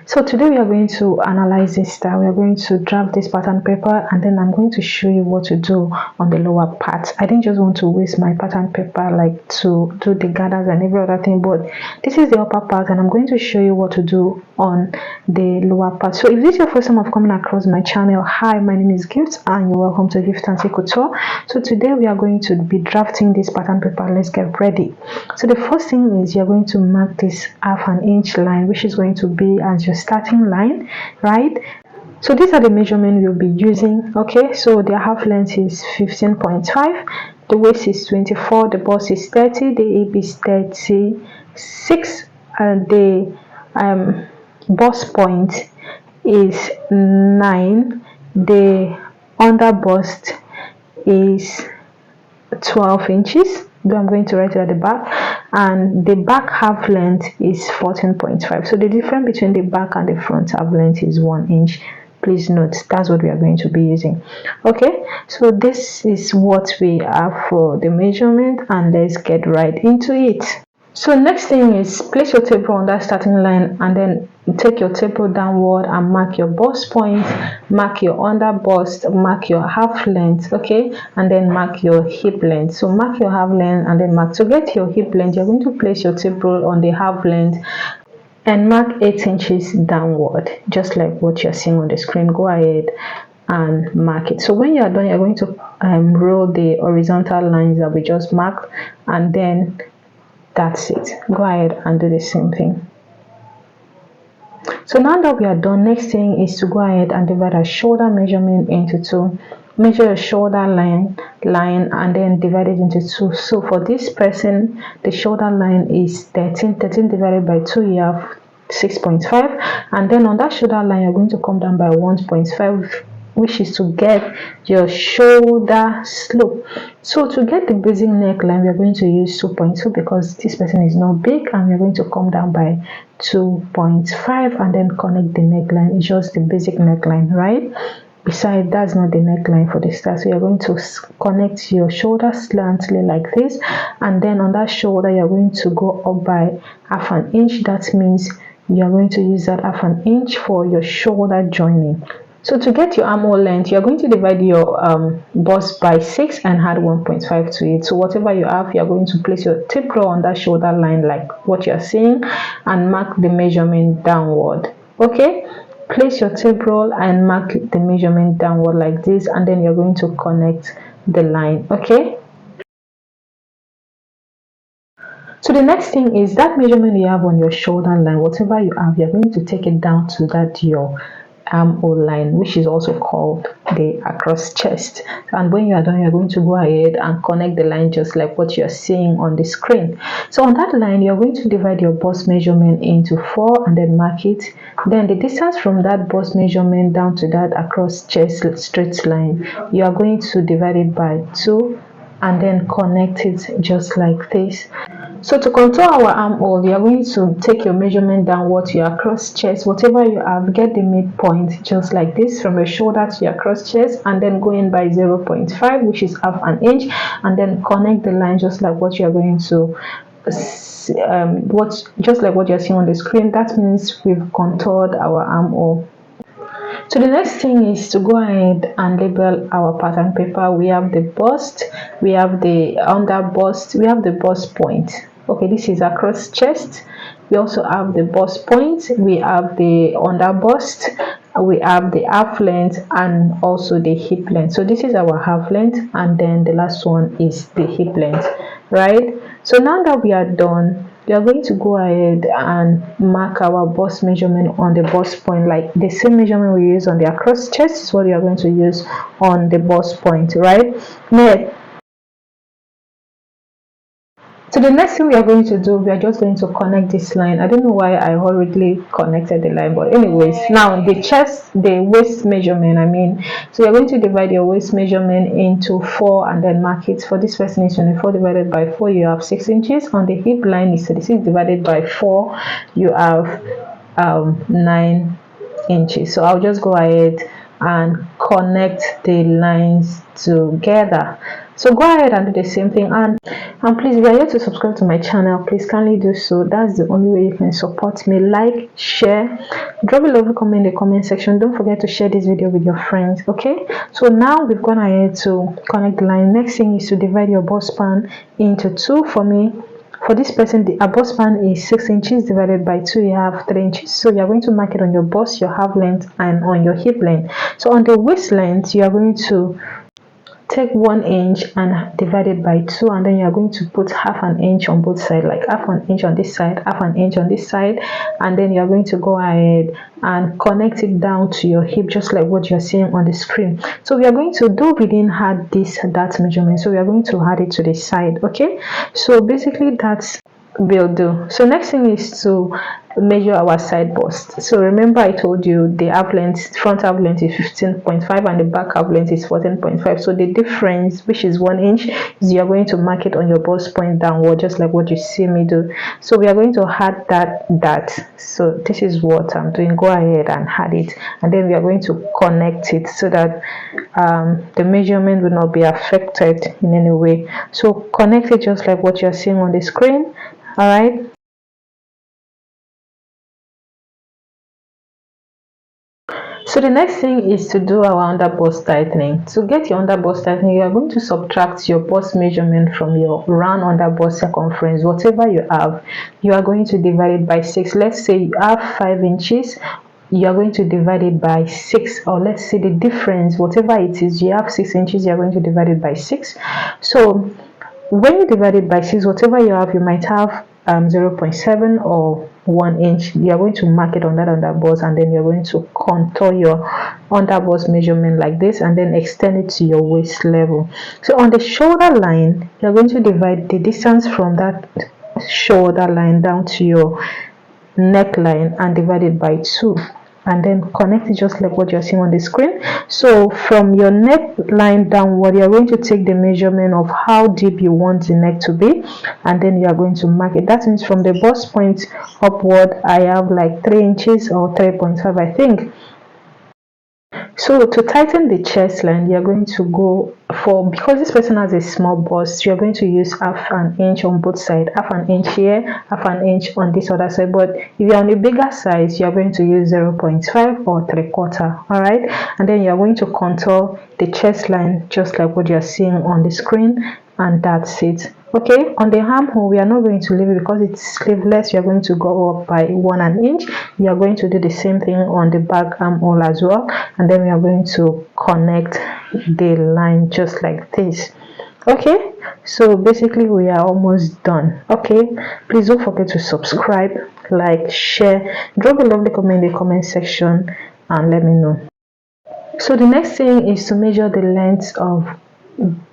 So today we are going to analyze this style. We are going to draft this pattern paper, and then I'm going to show you what to do on the lower part. I didn't just want to waste my pattern paper like to do the gathers and every other thing, but this is the upper part, and I'm going to show you what to do on the lower part. So if this is your first time of coming across my channel, hi, my name is Gift and you're welcome to Gift and Couture. So today we are going to be drafting this pattern paper. Let's get ready. So the first thing is you're going to mark this 1/2 inch line, which is going to be as your starting line, right? So these are the measurements we'll be using. Okay, so their half length is 15.5, the waist is 24, the bust is 30, the AB is 36, and the bust point is 9, the under bust is 12 inches. I'm going to write it at the back, and the back half length is 14.5. So the difference between the back and the front half length is 1 inch. Please note that's what we are going to be using. Okay, so this is what we have for the measurement, and let's get right into it. So next thing is place your tape on that starting line, and then take your tape downward and mark your bust point, mark your under bust, mark your half length, okay, and then mark your hip length. So mark your half length and then mark. To get your hip length, you're going to place your tape roll on the half length and mark 8 inches downward, just like what you're seeing on the screen. Go ahead and mark it. So when you're done, you're going to roll the horizontal lines that we just marked, and then that's it. Go ahead and do the same thing. So now that we are done, next thing is to go ahead and divide our shoulder measurement into 2. Measure your shoulder line and then divide it into 2. So for this person, the shoulder line is 13 divided by 2, you have 6.5, and then on that shoulder line you're going to come down by 1.5, which is to get your shoulder slope. So to get the basic neckline, we are going to use 2.2 because this person is not big, and we are going to come down by 2.5 and then connect the neckline. It's just the basic neckline, right? Besides, that's not the neckline for the start. So you're going to connect your shoulder slantly like this, and then on that shoulder you're going to go up by 1/2 inch. That means you're going to use that 1/2 inch for your shoulder joining. So to get your armhole length, you're going to divide your bust by 6 and add 1.5 to it. So whatever you have, you're going to place your tape roll on that shoulder line like what you're seeing, and mark the measurement downward. Okay, place your tape roll and mark the measurement downward like this, and then you're going to connect the line. Okay, so the next thing is that measurement you have on your shoulder line, whatever you have, you're going to take it down to that your armhole line, which is also called the across chest. And when you are done, you're going to go ahead and connect the line just like what you're seeing on the screen. So on that line, you're going to divide your bust measurement into 4 and then mark it. Then the distance from that bust measurement down to that across chest straight line, you are going to divide it by 2 and then connect it just like this. So to contour our armhole, you are going to take your measurement downward to your across chest, whatever you have, get the midpoint just like this from your shoulder to your across chest, and then go in by 0.5, which is 1/2 inch, and then connect the line just like what you are going to just like what you're seeing on the screen. That means we've contoured our armhole. So the next thing is to go ahead and label our pattern paper. We have the bust, we have the under bust, we have the bust point. Okay, this is across chest. We also have the bust point, we have the under bust, we have the half length, and also the hip length. So this is our half length, and then the last one is the hip length, right? So now that we are done, we are going to go ahead and mark our bust measurement on the bust point, like the same measurement we use on the across chest is what we are going to use on the bust point, right? Now, so the next thing we are going to do, we are just going to connect this line. I don't know why I already connected the line, but anyways, now the waist measurement, so you're going to divide your waist measurement into 4 and then mark it. For this person is 24 divided by 4, you have 6 inches. On the hip line is 36 divided by 4, you have 9 inches. So I'll just go ahead and connect the lines together. So go ahead and do the same thing. And please, if you are yet to subscribe to my channel, please kindly do so. That's the only way you can support me. Like, share, drop a lovely comment in the comment section. Don't forget to share this video with your friends. Okay, so now we've gone ahead to connect the line. Next thing is to divide your bust span into two. For me, for this person, the bust span is 6 inches divided by 2. You have 3 inches. So you are going to mark it on your bust, your half length, and on your hip length. So on the waist length, you are going to take 1 inch and divide it by 2, and then you are going to put half an inch on both sides, like half an inch on this side, half an inch on this side, and then you are going to go ahead and connect it down to your hip, just like what you're seeing on the screen. So we are going to, though we didn't add that measurement, so we are going to add it to the side. Okay, so basically that's will do. So next thing is to measure our side bust. So remember I told you the half length, front half length is 15.5 and the back half length is 14.5. so the difference, which is 1 inch, is you are going to mark it on your bust point downward, just like what you see me do. So we are going to add that. So this is what I'm doing. Go ahead and add it, and then we are going to connect it so that the measurement will not be affected in any way. So connect it just like what you're seeing on the screen. All right, so the next thing is to do our under bust tightening. To get your under bust tightening, you are going to subtract your bust measurement from your round under bust circumference. Whatever you have, you are going to divide it by 6. Let's say you have 5 inches, you are going to divide it by 6, or let's say the difference, whatever it is, you have 6 inches, you are going to divide it by 6. So when you divide it by 6, whatever you have, you might have 0.7 or 1 inch. You are going to mark it on that under bust, and then you're going to contour your under bust measurement like this, and then extend it to your waist level. So on the shoulder line, you're going to divide the distance from that shoulder line down to your neckline and divide it by 2, and then connect it just like what you're seeing on the screen. So from your neckline downward, you're going to take the measurement of how deep you want the neck to be, and then you are going to mark it. That means from the bust point upward, I have like 3 inches or 3.5, I think. So to tighten the chest line, you're going to go for, because this person has a small bust, you're going to use half an inch on both sides, half an inch here, half an inch on this other side. But if you're on the bigger size, you're going to use 0.5 or 3/4. All right, and then you're going to contour the chest line just like what you're seeing on the screen, and that's it. Okay, on the armhole, we are not going to leave it because it's sleeveless. You are going to go up by 1 inch. You are going to do the same thing on the back armhole as well, and then we are going to connect the line just like this. Okay, so basically we are almost done. Okay, please don't forget to subscribe, like, share, drop a lovely comment in the comment section, and let me know. So the next thing is to measure the length of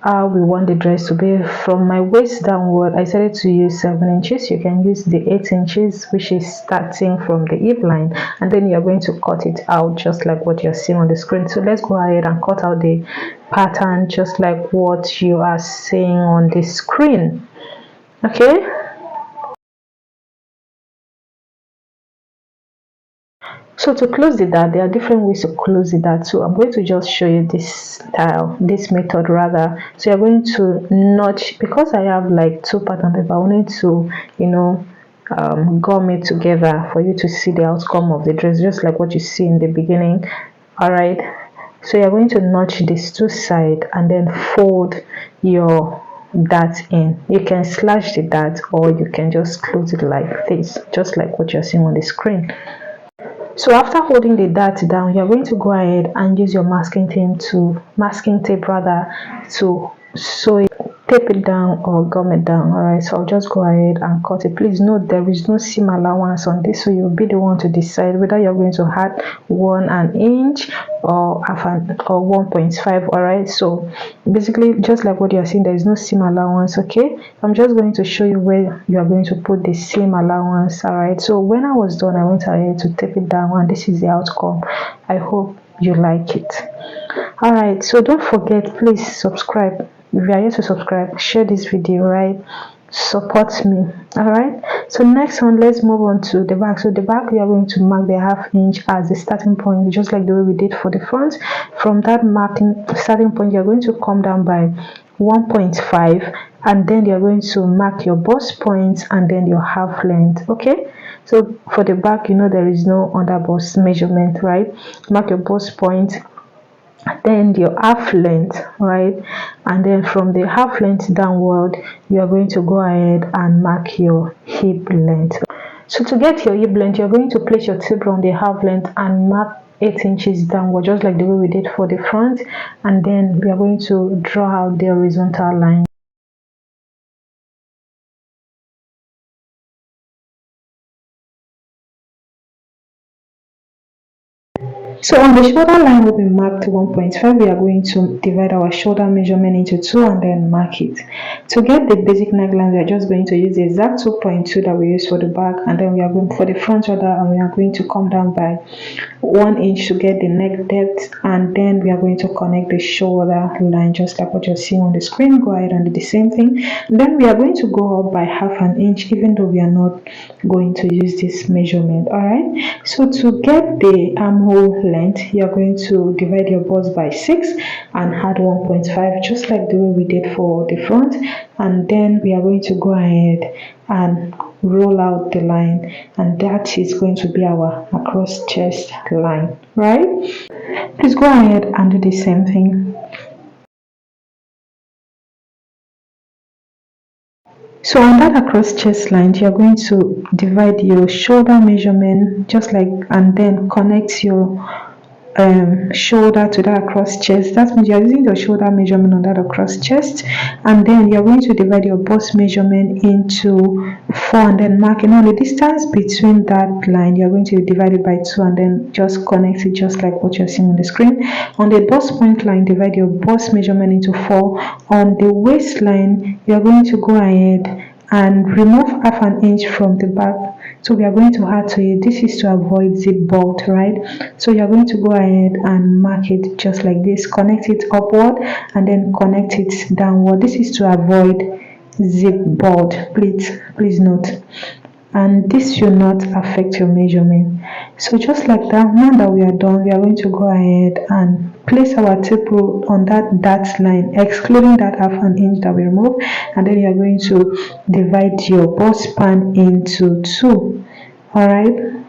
how we want the dress to be. From my waist downward, I started to use 7 inches. You can use the 8 inches, which is starting from the hip line, and then you're going to cut it out just like what you're seeing on the screen. So let's go ahead and cut out the pattern just like what you are seeing on the screen. Okay, so to close the dart, there are different ways to close the dart. So I'm going to just show you this style, this method rather. So you're going to notch, because I have like 2 pattern paper, I wanted to, gum it together for you to see the outcome of the dress, just like what you see in the beginning. All right, so you're going to notch these 2 sides and then fold your dart in. You can slash the dart, or you can just close it like this, just like what you're seeing on the screen. So after holding the dart down, you're going to go ahead and use your masking tape to sew it, tape it down or gum it down. All right, so I'll just go ahead and cut it. Please note there is no seam allowance on this, so you'll be the one to decide whether you're going to add 1 inch or 1.5. all right, so basically just like what you're seeing, there is no seam allowance. Okay, I'm just going to show you where you are going to put the seam allowance. All right, so when I was done, I went ahead to tape it down, and this is the outcome. I hope you like it. All right, so don't forget, please subscribe. If you are yet to subscribe, share this video, right? Support me. All right, so next one, let's move on to the back. So the back, we are going to mark the half inch as the starting point, just like the way we did for the front. From that marking starting point, you're going to come down by 1.5, and then you're going to mark your bust points and then your half length. Okay, so for the back, there is no under bust measurement, right? Mark your bust point, then your half length, right? And then from the half length downward, you are going to go ahead and mark your hip length. So to get your hip length, you're going to place your tape on the half length and mark 8 inches downward, just like the way we did for the front. And then we are going to draw out the horizontal line. So on the shoulder line will be marked 1.5. We are going to divide our shoulder measurement into 2 and then mark it. To get the basic neckline, we are just going to use the exact 2.2 that we use for the back, and then we are going for the front shoulder, and we are going to come down by 1 inch to get the neck depth, and then we are going to connect the shoulder line just like what you're seeing on the screen. Go ahead and do the same thing. Then we are going to go up by half an inch, even though we are not going to use this measurement. All right, so to get the armhole length, you are going to divide your bust by 6 and add 1.5, just like the way we did for the front, and then we are going to go ahead and roll out the line, and that is going to be our across chest line, right? Please go ahead and do the same thing. So on that across chest line, you're going to divide your shoulder measurement just like, and then connect your shoulder to that across chest. That means you're using your shoulder measurement on that across chest, and then you're going to divide your bust measurement into 4 and then mark it. Now the distance between that line, you're going to divide it by 2 and then just connect it just like what you're seeing on the screen. On the bust point line, divide your bust measurement into 4. On the waistline, you're going to go ahead and remove half an inch from the back, so we are going to add to it. This is to avoid zip bolt, right? So you're going to go ahead and mark it just like this, connect it upward and then connect it downward. This is to avoid zip bolt, please note, and this should not affect your measurement. So just like that, now that we are done, we are going to go ahead and place our tape rule on that line, excluding that half an inch that we removed, and then you are going to divide your bust span into 2. All right,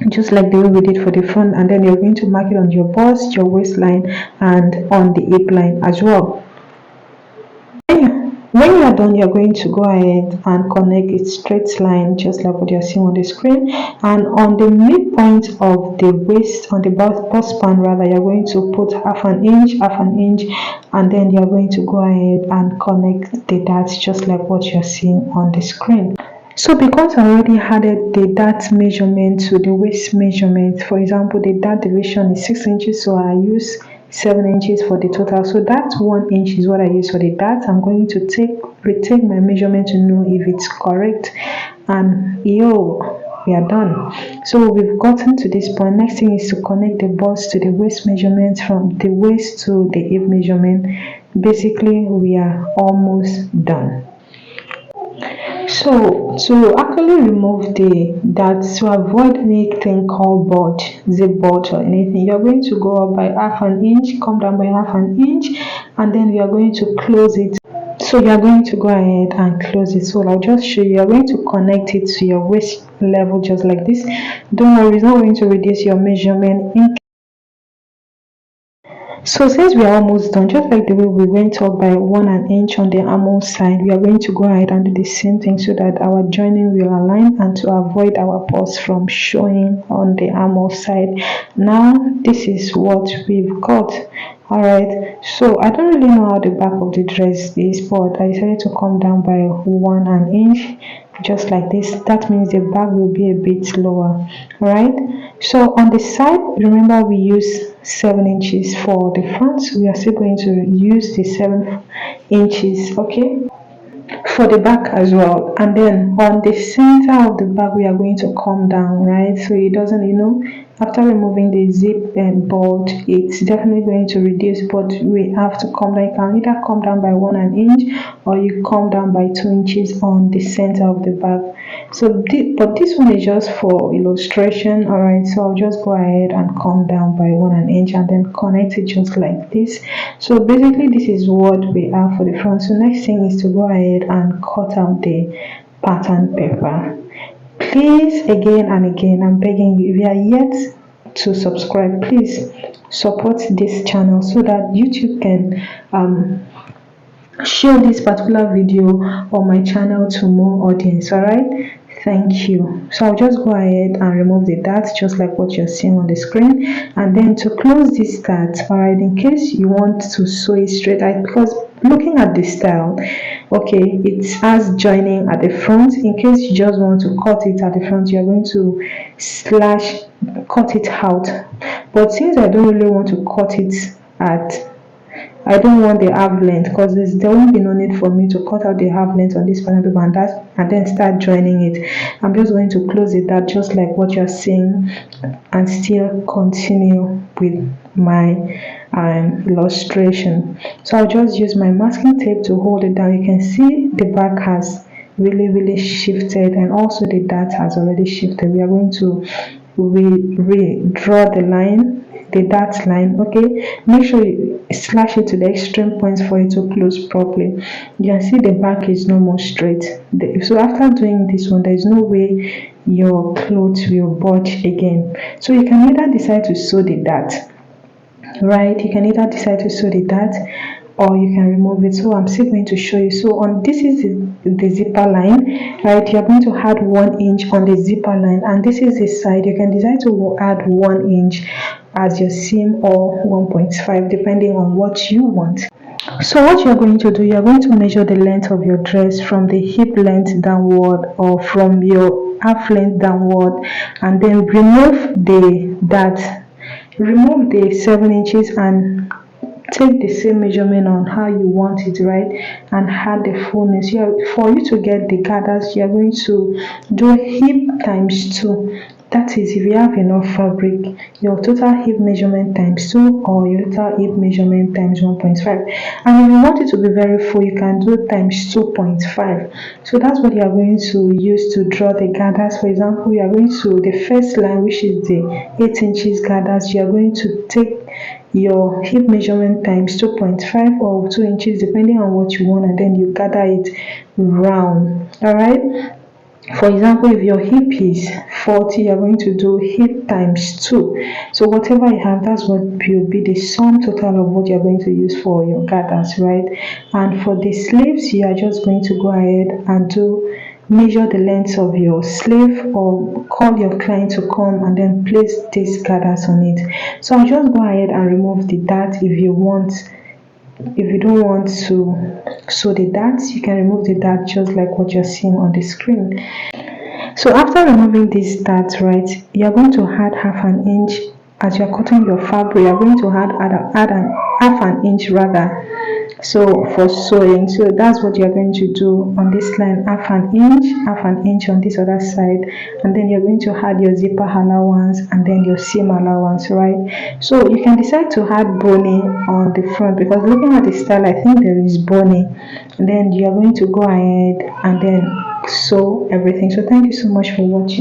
just like the way we did for the front, and then you're going to mark it on your bust, your waistline, and on the hip line as well. When you are done, you're going to go ahead and connect a straight line just like what you're seeing on the screen, and on the midpoint of the waist, on the bust span rather, you're going to put half an inch, and then you're going to go ahead and connect the darts just like what you're seeing on the screen. So because I already added the dart measurement to the waist measurement, for example, the dart division is 6 inches, so I use 7 inches for the total. So that 1 inch is what I use for the dart. I'm going to retake my measurement to know if it's correct, and we are done. So we've gotten to this point. Next thing is to connect the bust to the waist measurement, from the waist to the hip measurement. Basically, we are almost done. So to actually remove that, to avoid anything called bulge, zip bulge or anything, you're going to go up by half an inch, come down by half an inch, and then we are going to close it. So you are going to go ahead and close it. So I'll just show you. You're going to connect it to your waist level just like this. Don't worry, it's not going to reduce your measurement. So since we are almost done, just like the way we went up by 1 inch on the armhole side, we are going to go ahead and do the same thing so that our joining will align and to avoid our bust from showing on the armhole side. Now this is what we've got. Alright, so I don't really know how the back of the dress is, but I decided to come down by 1 inch just like this. That means the back will be a bit lower. Right, so on the side, remember we use 7 inches for the front. We are still going to use the 7 inches, okay, for the back as well. And then on the center of the back, we are going to come down, right, so it doesn't after removing the zip and bolt, it's definitely going to reduce, but we have to come down. You can either come down by 1 inch or you come down by 2 inches on the center of the bag. So but this one is just for illustration. All right, so I'll just go ahead and come down by 1 inch and then connect it just like this. So basically this is what we have for the front. So next thing is to go ahead and cut out the pattern paper. Please, again and again, I'm begging you, if you are yet to subscribe, please support this channel so that YouTube can show this particular video on my channel to more audience. All right, thank you. So I'll just go ahead and remove the darts just like what you're seeing on the screen, and then to close this dart, all right, in case you want to sew it straight, because looking at the style, okay, it has joining at the front. In case you just want to cut it at the front, you're going to cut it out. But since I don't really want to cut it at, I don't want the half length, because there won't be no need for me to cut out the half length on this pattern paper and then start joining it. I'm just going to close it out just like what you're seeing and still continue with my illustration. So I'll just use my masking tape to hold it down. You can see the back has really shifted, and also the dart has already shifted. We are going to redraw the line, the dart line. Okay, make sure you slash it to the extreme points for it to close properly. You can see the back is no more straight. So after doing this one, there is no way your clothes will budge again. So you can either decide to sew the dart, right? You can either decide to sew the dart or you can remove it. So I'm still going to show you. So on this is the zipper line, right? You're going to add 1 inch on the zipper line, and this is the side. You can decide to add 1 inch as your seam or 1.5 depending on what you want. So what you're going to do, you're going to measure the length of your dress from the hip length downward or from your half length downward, and then remove the 7 inches and take the same measurement on how you want it, right, and add the fullness. For you to get the gathers, you're going to do hip times 2. That is, if you have enough fabric, your total hip measurement times 2 or your total hip measurement times 1.5. And if you want it to be very full, you can do times 2.5. So that's what you are going to use to draw the gathers. For example, you are going to the first line, which is the 8 inches gathers. You are going to take your hip measurement times 2.5 or 2 inches depending on what you want, and then you gather it round. All right, for example, if your hip is 40, you're going to do hip times 2. So whatever you have, that's what will be the sum total of what you're going to use for your gathers, right? And for the sleeves, you are just going to go ahead and measure the length of your sleeve or call your client to come and then place these gathers on it. So I'll just go ahead and remove the dart. If you don't want to sew the darts, you can remove the dart just like what you're seeing on the screen. So after removing this dart, right, you're going to add half an inch as you're cutting your fabric. You're going to add half an inch rather, so for sewing. So that's what you're going to do on this line, half an inch on this other side, and then you're going to add your zipper allowance and then your seam allowance, right? So you can decide to add boning on the front, because looking at the style, I think there is boning, and then you're going to go ahead and then sew everything. So thank you so much for watching.